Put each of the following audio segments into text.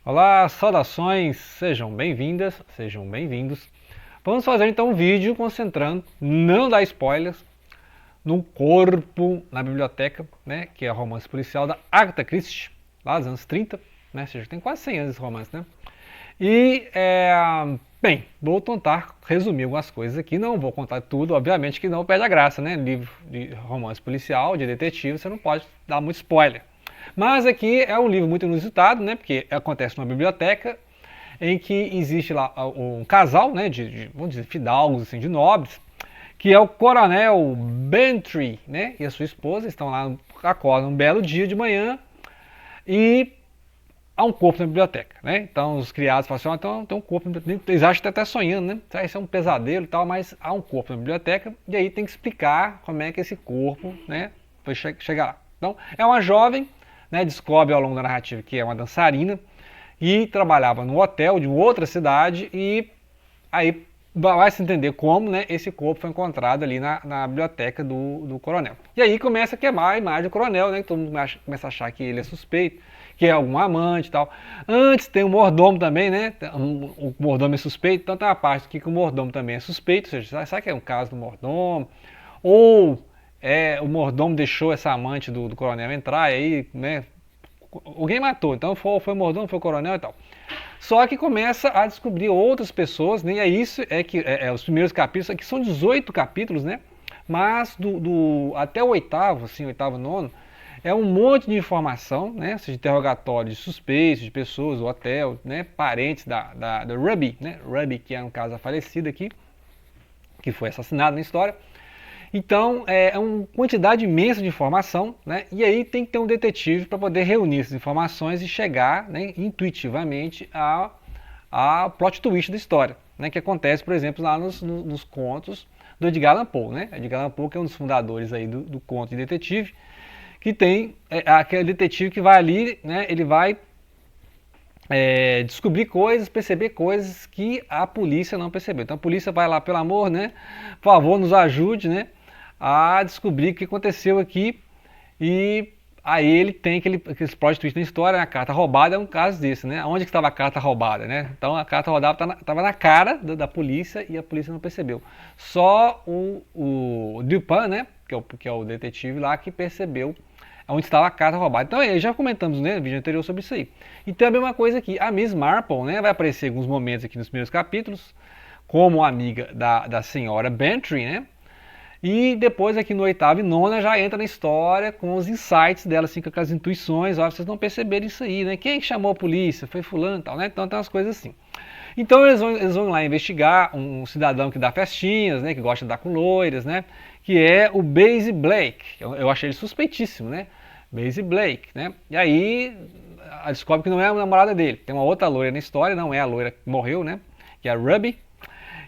Olá, saudações, sejam bem-vindas, sejam bem-vindos. Vamos fazer então um vídeo concentrando, não dar spoilers, no corpo na biblioteca, né, que é o romance policial da Agatha Christie, lá dos anos 30, né, ou seja, tem quase 100 anos esse romance, né? E, bem, vou tentar resumir algumas coisas aqui, não vou contar tudo, obviamente que não perde a graça, né? Livro de romance policial, de detetive, você não pode dar muito spoiler. Mas aqui é um livro muito inusitado, né? Porque acontece numa biblioteca em que existe lá um casal, né? Vamos dizer, fidalgos, assim, de nobres, que é o coronel Bantry, né? E a sua esposa estão lá, acordam um belo dia de manhã e há um corpo na biblioteca, né? Então os criados falam assim, então tem um corpo na biblioteca. Eles acham que está até sonhando, né? Isso é um pesadelo e tal, mas há um corpo na biblioteca e aí tem que explicar como é que esse corpo, né, foi chegar lá. Então é uma jovem, né, descobre ao longo da narrativa que é uma dançarina e trabalhava no hotel de outra cidade e aí vai se entender como, né, esse corpo foi encontrado ali na biblioteca do coronel. E aí começa a queimar a imagem do coronel, né, que todo mundo começa a achar que ele é suspeito, que é algum amante e tal. Antes tem o mordomo também, né, o mordomo é suspeito, então tem uma parte aqui que o mordomo também é suspeito, ou seja, sabe que é um caso do mordomo, ou o mordomo deixou essa amante do coronel entrar, e aí, né, alguém matou, então foi o mordomo, foi o coronel e tal. Só que começa a descobrir outras pessoas, né? E é isso, os primeiros capítulos, aqui são 18 capítulos, né? Mas até o oitavo, assim, oitavo, nono, é um monte de informação, né? Ou seja, interrogatórios de suspeitos, de pessoas, do hotel, né? Parentes da Ruby, né? Ruby, que é no caso a falecida aqui, que foi assassinada na história. Então, é uma quantidade imensa de informação, né? E aí tem que ter um detetive para poder reunir essas informações e chegar, né, intuitivamente a plot twist da história, né? Que acontece, por exemplo, lá nos contos do Edgar Allan Poe, né? Edgar Allan Poe, que é um dos fundadores aí do conto de detetive, que tem aquele detetive que vai ali, né? Ele vai descobrir coisas, perceber coisas que a polícia não percebeu. Então a polícia vai lá, pelo amor, né? Por favor, nos ajude, né? A descobrir o que aconteceu aqui. E aí ele tem aquele plot twist na história, né? A carta roubada é um caso desse, né? Onde que estava a carta roubada, né? Então a carta roubada estava na cara da polícia e a polícia não percebeu. Só o Dupin, né? Que é o detetive lá, que percebeu onde estava a carta roubada. Então já comentamos, né, no vídeo anterior sobre isso aí. E também uma coisa aqui, a Miss Marple, né, vai aparecer em alguns momentos aqui nos primeiros capítulos, como amiga da senhora Bantry, né? E depois aqui no oitavo e nona já entra na história com os insights dela, assim, com aquelas intuições, ó, vocês não perceberam isso aí, né? Quem chamou a polícia? Foi fulano e tal, né? Então tem umas coisas assim. Então eles vão lá investigar um cidadão que dá festinhas, né? Que gosta de dar com loiras, né? Que é o Basie Blake. Eu achei ele suspeitíssimo, né? Basie Blake, né? E aí descobre que não é a namorada dele. Tem uma outra loira na história, não é a loira que morreu, né? Que é a Ruby.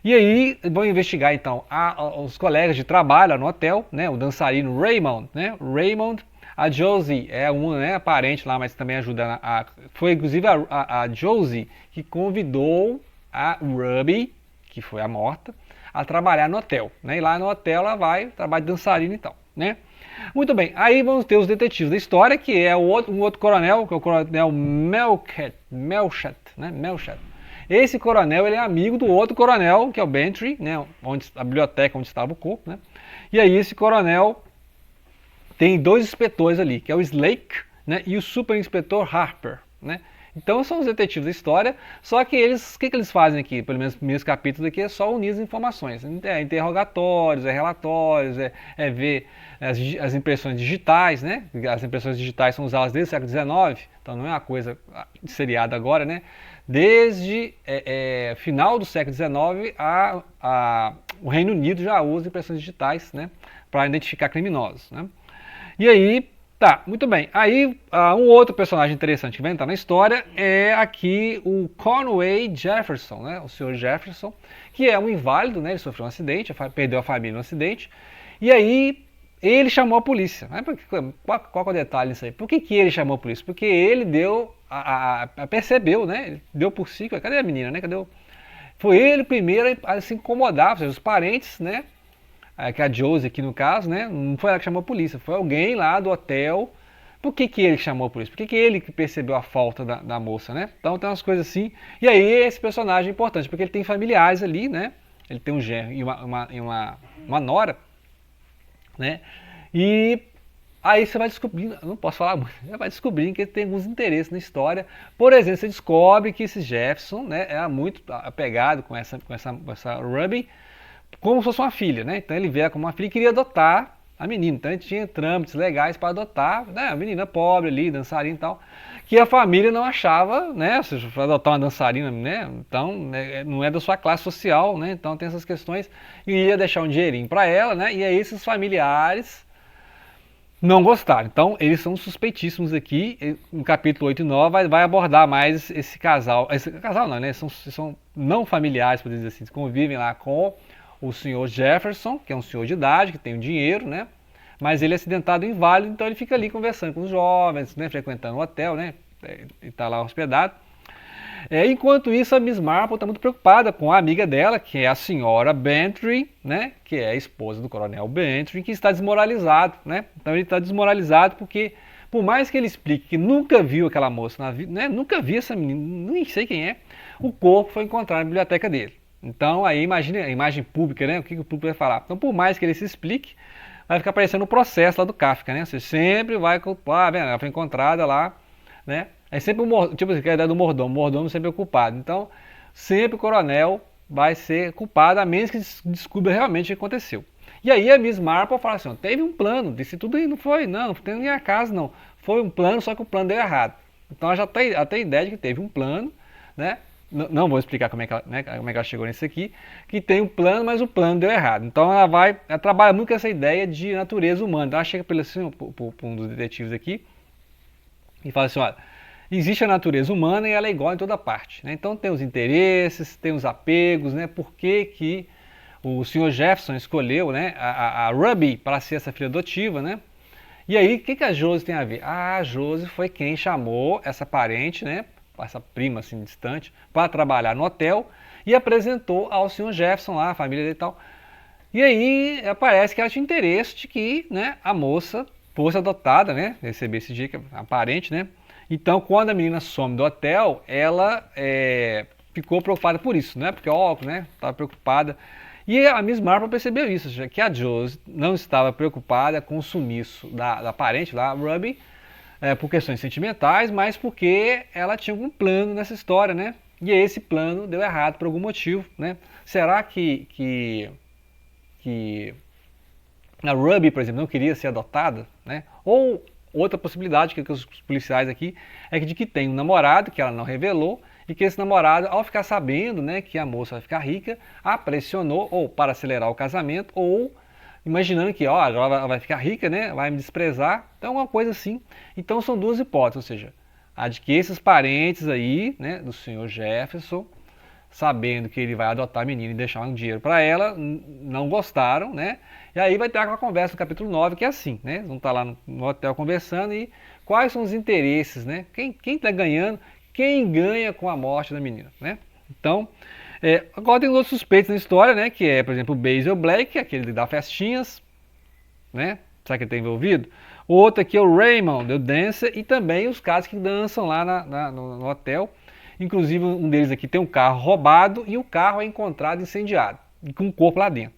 E aí vão investigar então os colegas de trabalho no hotel, né? O dançarino Raymond, né? Raymond, a Josie é uma, né, parente lá, mas também ajuda foi inclusive a Josie que convidou a Ruby, que foi a morta, a trabalhar no hotel, né? E lá no hotel ela vai trabalhar de dançarina e tal, né? Muito bem, aí vamos ter os detetives da história, que é um outro coronel, que é o coronel Melchat, né? Melchat. Esse coronel ele é amigo do outro coronel, que é o Bantry, né, a biblioteca onde estava o corpo, né? E aí esse coronel tem dois inspetores ali, que é o Slake, né, e o super inspetor Harper, né? Então são os detetives da história, só que o que eles fazem aqui, pelo menos nos primeiros capítulos aqui, é só unir as informações. É interrogatórios, é relatórios, é ver as impressões digitais, né? As impressões digitais são usadas desde o século XIX, então não é uma coisa seriada agora, né? Desde final do século XIX, o Reino Unido já usa impressões digitais, né, para identificar criminosos, né? E aí, tá, muito bem. Aí, um outro personagem interessante que vai entrar na história é aqui o Conway Jefferson, né? O senhor Jefferson, que é um inválido, né? Ele sofreu um acidente, perdeu a família no acidente. E aí, ele chamou a polícia. Qual é o detalhe nisso aí? Por que ele chamou a polícia? Porque ele deu, percebeu, né? Ele deu por si. Cadê a menina, né? Foi ele primeiro a se incomodar, ou seja, os parentes, né? Que é a Josie aqui no caso, né? Não foi ela que chamou a polícia, foi alguém lá do hotel, Por que que ele chamou a polícia? Por que que ele que percebeu a falta da moça, né? Então tem umas coisas assim. E aí esse personagem é importante, porque ele tem familiares ali, né? Ele tem um genro e uma nora, né? E aí você vai descobrindo, eu não posso falar muito, você vai descobrindo que ele tem alguns interesses na história. Por exemplo, você descobre que esse Jefferson, né, era muito apegado com essa Ruby, como se fosse uma filha, né? Então ele vê ela como uma filha e queria adotar a menina. Então ele tinha trâmites legais para adotar, né, a menina pobre ali, dançarina e tal, que a família não achava, né? Ou seja, para adotar uma dançarina, né? Então né, não é da sua classe social, né? Então tem essas questões. E ia deixar um dinheirinho para ela, né? E aí esses familiares não gostaram. Então, eles são suspeitíssimos aqui. No capítulo 8 e 9 vai abordar mais esse casal. Esse casal não, né? São não familiares, por dizer assim. Eles convivem lá com o senhor Jefferson, que é um senhor de idade, que tem o dinheiro, né? Mas ele é acidentado e inválido, então ele fica ali conversando com os jovens, né? Frequentando o hotel, né? E tá lá hospedado. Enquanto isso, a Miss Marple está muito preocupada com a amiga dela, que é a senhora Bantry, né, que é a esposa do coronel Bantry, que está desmoralizado. Né? Então ele está desmoralizado porque, por mais que ele explique que nunca viu aquela moça na vida, né, nunca vi essa menina, nem sei quem é, o corpo foi encontrado na biblioteca dele. Então aí imagine a imagem pública, né, o que o público vai falar. Então por mais que ele se explique, vai ficar parecendo o processo lá do Kafka, né? Você sempre vai culpar, ela foi encontrada lá, né? É sempre tipo assim, a ideia do mordomo, o mordomo sempre é o culpado. Então, sempre o coronel vai ser culpado, a menos que descubra realmente o que aconteceu. E aí a Miss Marple fala assim, teve um plano, disse tudo aí, não foi, não tem nem acaso não. Foi um plano, só que o plano deu errado. Então ela já tem a ideia de que teve um plano, né? Não vou explicar como é que ela chegou nisso aqui, que tem um plano, mas o plano deu errado. Então ela trabalha muito com essa ideia de natureza humana. Então ela chega para um dos detetives aqui e fala assim, olha, existe a natureza humana e ela é igual em toda parte. Né? Então tem os interesses, tem os apegos, né? Por que o Sr. Jefferson escolheu, né, a Ruby para ser essa filha adotiva, né? E aí, o que a Josie tem a ver? A Josie foi quem chamou essa parente, né, essa prima assim distante, para trabalhar no hotel e apresentou ao Sr. Jefferson lá, a família dele e tal. E aí parece que ela tinha interesse de que, né, a moça fosse adotada, né, receber esse dia que é aparente, né? Então, quando a menina some do hotel, ela ficou preocupada por isso, né? Porque, óbvio, né? Estava preocupada. E a Miss Marple percebeu isso, já que a Josie não estava preocupada com o sumiço da parente lá, a Ruby, por questões sentimentais, mas porque ela tinha algum plano nessa história, né? E esse plano deu errado por algum motivo, né? Será que a Ruby, por exemplo, não queria ser adotada, né? Ou outra possibilidade que os policiais aqui é de que tem um namorado que ela não revelou e que esse namorado, ao ficar sabendo, né, que a moça vai ficar rica, a pressionou ou para acelerar o casamento ou imaginando que, ó, ela vai ficar rica, né, vai me desprezar, então uma coisa assim. Então são duas hipóteses, ou seja, a de que esses parentes aí, né, do senhor Jefferson, sabendo que ele vai adotar a menina e deixar um dinheiro para ela, não gostaram, né? E aí vai ter aquela conversa no capítulo 9, que é assim, né? Vão estar lá no hotel conversando e quais são os interesses, né? Quem está ganhando, quem ganha com a morte da menina, né? Então, agora tem outros suspeitos na história, né? Que é, por exemplo, o Basil Blake, aquele da festinhas, né? Será que ele está envolvido? O outro aqui é o Raymond, o dancer, e também os caras que dançam lá no hotel. Inclusive um deles aqui tem um carro roubado e o carro é encontrado incendiado e com um corpo lá dentro.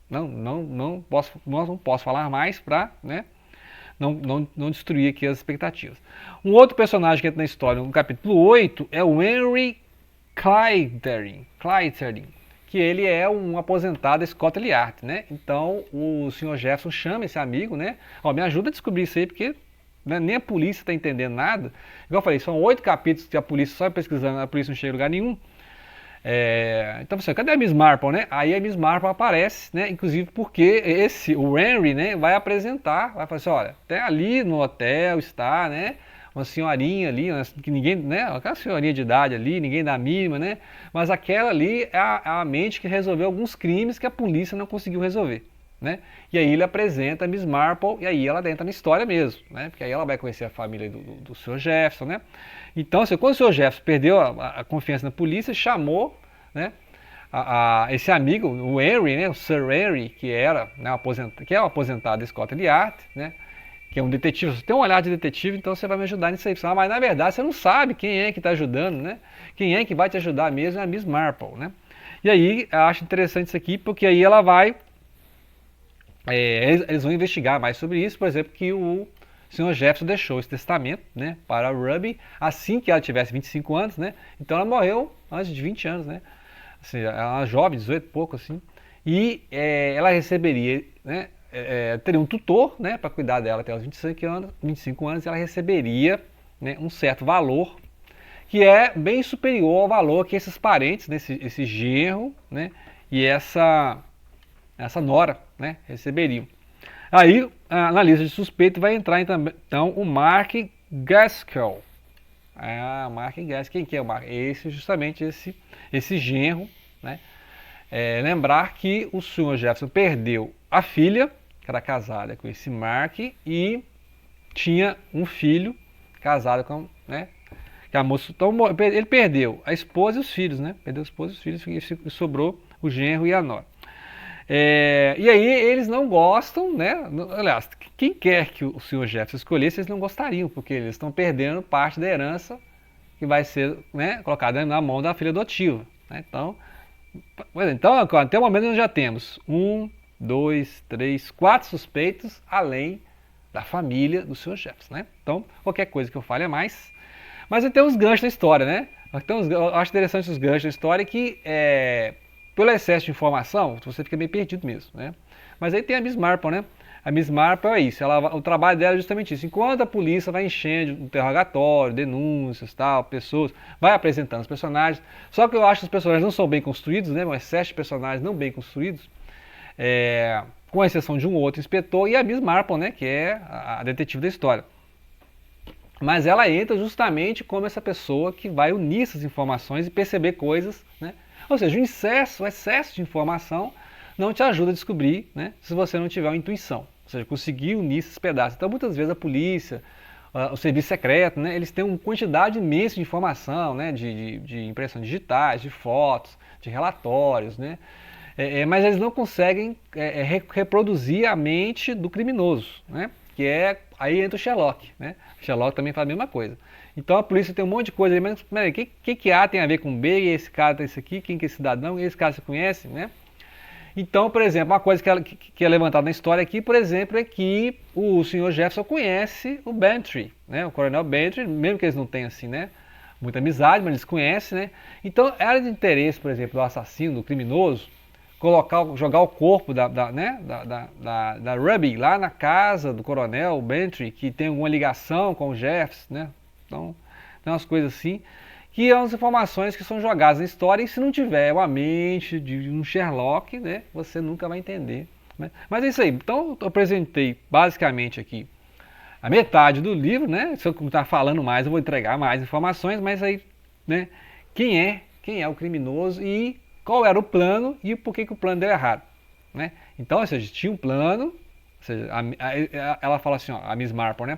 Não posso falar mais para, né, não destruir aqui as expectativas. Um outro personagem que entra na história no capítulo 8 é o Henry Clytering, que ele é um aposentado da Scotland Yard, né? Então o Sr. Jefferson chama esse amigo, né? Ó, me ajuda a descobrir isso aí porque nem a polícia está entendendo nada. Igual eu falei, são 8 capítulos que a polícia só pesquisando, a polícia não chega em lugar nenhum. Então você, cadê a Miss Marple, né? Aí a Miss Marple aparece, né? Inclusive porque o Henry, né, vai apresentar, vai falar assim, olha, até ali no hotel está, né, uma senhorinha ali, que ninguém, né, aquela senhorinha de idade ali, ninguém dá a mínima, né? Mas aquela ali é a mente que resolveu alguns crimes que a polícia não conseguiu resolver. Né? E aí ele apresenta a Miss Marple e aí ela entra na história mesmo, né? Porque aí ela vai conhecer a família do Sr. Jefferson, né? Então, quando o Sr. Jefferson perdeu a confiança na polícia, chamou, né, esse amigo, o Henry, né, o Sir Henry, que era, né, que é o aposentado da Scotland Yard, né? que é um detetive. Você tem um olhar de detetive, então você vai me ajudar nisso aí. Mas na verdade você não sabe quem é que está ajudando, né? Quem é que vai te ajudar mesmo é a Miss Marple, né? E aí eu acho interessante isso aqui, porque aí ela vai... eles vão investigar mais sobre isso, por exemplo, que o Sr. Jefferson deixou esse testamento, né, para a Ruby assim que ela tivesse 25 anos, né? Então ela morreu antes de 20 anos, né? Assim, ela é uma jovem, 18 e pouco, assim. E ela receberia, né, teria um tutor, né, para cuidar dela até os 25 anos, e ela receberia, né, um certo valor que é bem superior ao valor que esses parentes, né, esse genro, né, e essa nora, né, receberiam. Aí, na lista de suspeito vai entrar então o Mark Gaskell. Mark Gaskell, quem que é o Mark? Justamente esse genro, né? Lembrar que o Sr. Jefferson perdeu a filha, que era casada com esse Mark, e tinha um filho casado com, né? Que a moça, então, ele perdeu a esposa e os filhos, né? Perdeu a esposa e os filhos, e sobrou o genro e a nora. E aí eles não gostam, né? Aliás, quem quer que o Sr. Jefferson escolhesse, eles não gostariam, porque eles estão perdendo parte da herança que vai ser, né, colocada na mão da filha adotiva, né? Então, até o momento nós já temos 1, 2, 3, 4 suspeitos, além da família do Sr. Jefferson, né? Então, qualquer coisa que eu fale é mais. Mas tem uns ganchos na história, né? Então, eu acho interessante os ganchos na história que, pelo excesso de informação, você fica meio perdido mesmo, né? Mas aí tem a Miss Marple, né? A Miss Marple é isso, o trabalho dela é justamente isso. Enquanto a polícia vai enchendo o interrogatório, denúncias, tal, pessoas, vai apresentando os personagens. Só que eu acho que os personagens não são bem construídos, né? Um excesso de personagens não bem construídos, com exceção de um outro inspetor e a Miss Marple, né? Que é a detetive da história. Mas ela entra justamente como essa pessoa que vai unir essas informações e perceber coisas, né? Ou seja, o excesso de informação não te ajuda a descobrir, né, se você não tiver uma intuição. Ou seja, conseguir unir esses pedaços. Então, muitas vezes a polícia, o serviço secreto, né, eles têm uma quantidade imensa de informação, né, de impressões digitais, de fotos, de relatórios, né, mas eles não conseguem reproduzir a mente do criminoso, né, aí entra o Sherlock, né? O Sherlock também faz a mesma coisa. Então a polícia tem um monte de coisa aí, mas peraí, o que A tem a ver com B, e esse cara tem isso aqui, quem que é esse cidadão, e esse cara você conhece, né? Então, por exemplo, uma coisa que é levantada na história aqui, por exemplo, é que o Sr. Jefferson conhece o Bantry, né? O Coronel Bantry, mesmo que eles não tenham assim, né, muita amizade, mas eles conhecem, né? Então, era de interesse, por exemplo, do assassino, do criminoso, jogar o corpo da Ruby lá na casa do Coronel Bantry, que tem alguma ligação com o Jefferson, né? Então, tem umas coisas assim, que são as informações que são jogadas na história, e se não tiver uma mente de um Sherlock, né, você nunca vai entender, né? Mas é isso aí. Então, eu apresentei basicamente aqui a metade do livro, né? Se eu estar falando mais, eu vou entregar mais informações, mas aí, né, quem é o criminoso e qual era o plano e por que o plano deu errado, né? Então, ou seja, tinha um plano, ou seja, ela fala assim, ó, a Miss Marple, né?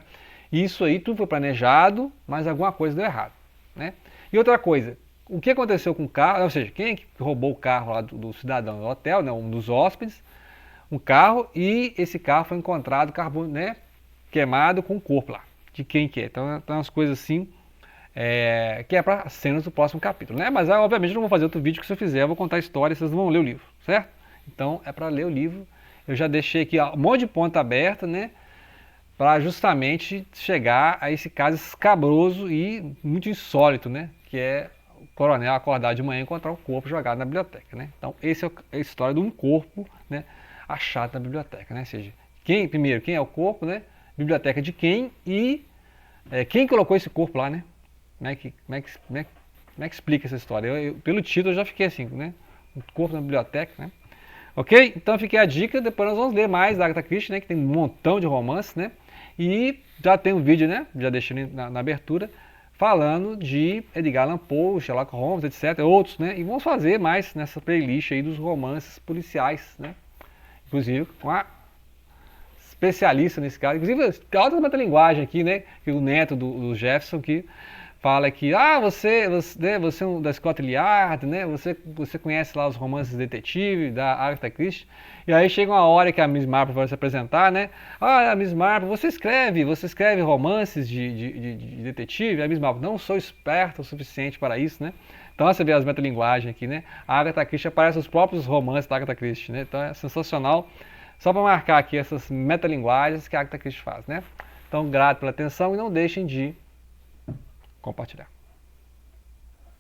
Isso aí tudo foi planejado, mas alguma coisa deu errado, né? E outra coisa, o que aconteceu com o carro, ou seja, quem é que roubou o carro lá do cidadão do hotel, né, um dos hóspedes, um carro, e esse carro foi encontrado né, queimado com o corpo lá, de quem que é. Então, tem umas coisas assim, que é para cenas do próximo capítulo, né? Mas obviamente eu não vou fazer outro vídeo, que se eu fizer eu vou contar a história e vocês não vão ler o livro, certo? Então é para ler o livro. Eu já deixei aqui um monte de ponta aberta, né? Para justamente chegar a esse caso escabroso e muito insólito, né? Que é o coronel acordar de manhã e encontrar um corpo jogado na biblioteca, né? Então essa é a história de um corpo, né, achado na biblioteca, né? Ou seja, primeiro, quem é o corpo, né? Biblioteca de quem e quem colocou esse corpo lá, né? Como é que explica essa história? Pelo título eu já fiquei assim, né? Um corpo na biblioteca, né? Ok? Então fiquei a dica, depois nós vamos ler mais da Agatha Christie, né? Que tem um montão de romances, né? E já tem um vídeo, né? Já deixei na abertura, falando de Edgar Allan Poe, Sherlock Holmes, etc. Outros, né? E vamos fazer mais nessa playlist aí dos romances policiais, né? Inclusive com a especialista nesse caso. Inclusive, tem alta metalinguagem aqui, né? Que o neto do Jefferson, que fala que, você é um da Scott Yard, né? Você conhece lá os romances de detetive da Agatha Christie. E aí chega uma hora que a Miss Marple vai se apresentar, né? Ah, a Miss Marple, você escreve romances de detetive? A Miss Marple, não sou esperta o suficiente para isso, né? Então você vê as metalinguagens aqui, né? A Agatha Christie aparece os próprios romances da Agatha Christie, né? Então é sensacional. Só para marcar aqui essas metalinguagens que a Agatha Christie faz, né? Então, grato pela atenção e não deixem de compartilhar.